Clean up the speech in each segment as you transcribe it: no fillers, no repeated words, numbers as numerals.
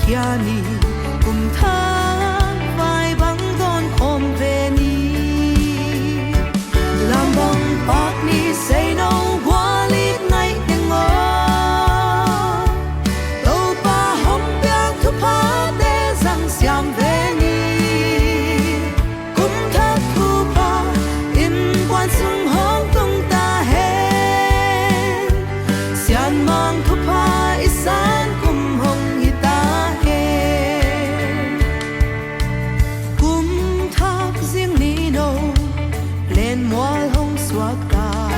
hiani cùng tháng vai băng đón ôm về ni làm bằng bạc ni say nâu qua lít ngay tiếng ngõ đâu ba hồng biếc thu phá để rằng xiêm về ni cùng thác thu phá in quan sung hong tung ta hen xian mang thu phá isan cùng hồng hi ta hen cùng thác riêng ni đâu lên mual hong suat ta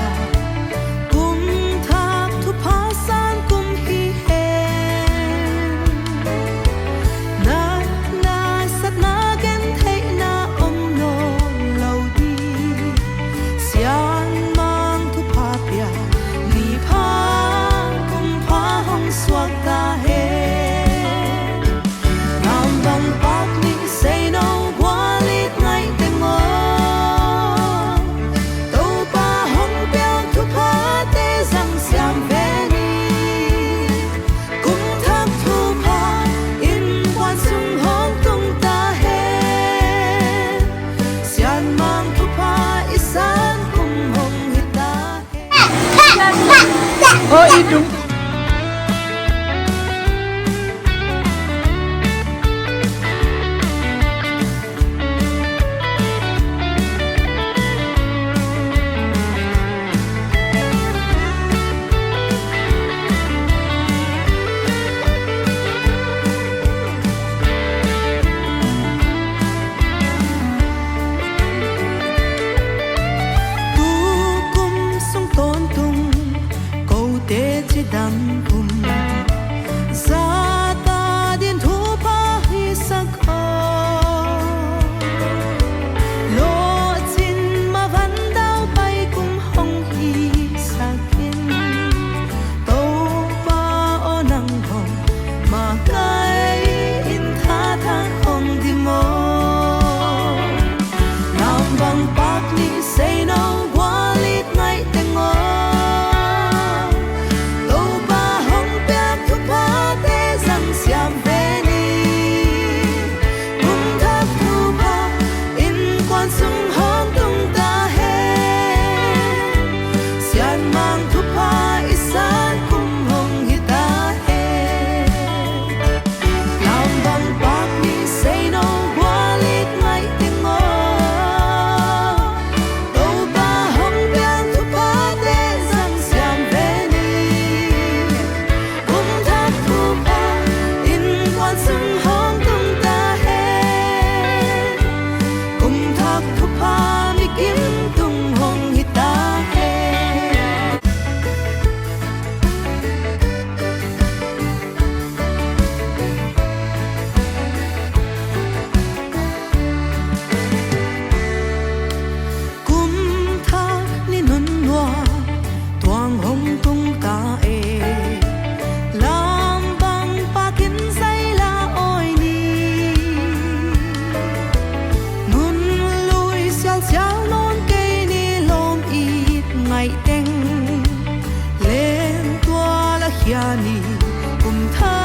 cùng thác thu phá san cùng hi hen na sat na gen thấy na om no lâu đi xian mang thu phá pia ni phá cùng phá hong suat ta hen nam bang bạc ni say no qua lít ngay tên ngõ đâu ba hong biao thu phá te rằng xiam về ni cùng thác thu phá in quan sung hong tung ta hen xian mang thu phá isan cùng hong hi ta Ôi đúng. tu kum sung ton tung câu te chi đam kum za ta din thu pa hi sak lo chin ma van dau pai kum hong hi sakin to pa o nang hong ma kai in tha tha hong di mo nam bang bạc ni say no qua lít ngay tên ngõ đâu ba hong biếc thu phá te rằng xiam về ni cùng thác thu phá in quan sung hong tung ta hen xian mang thu phá isan cùng hong hi ta hen làm bằng bạc ni say no qua lít ngay tên ngõ đâu ba hong biang thu phá te rằng xiam về ni cùng thác thu phá in quan sung hong tung ta hen cùng thác thu phá mi kiếm tung hong hi ta hen cùng thác ni nun loa toang hong tung ta e lam bang pa kin say la oi ni nun lui xiao xiao non cây ni lom ít ngày teng lên tua la hiani cùng thác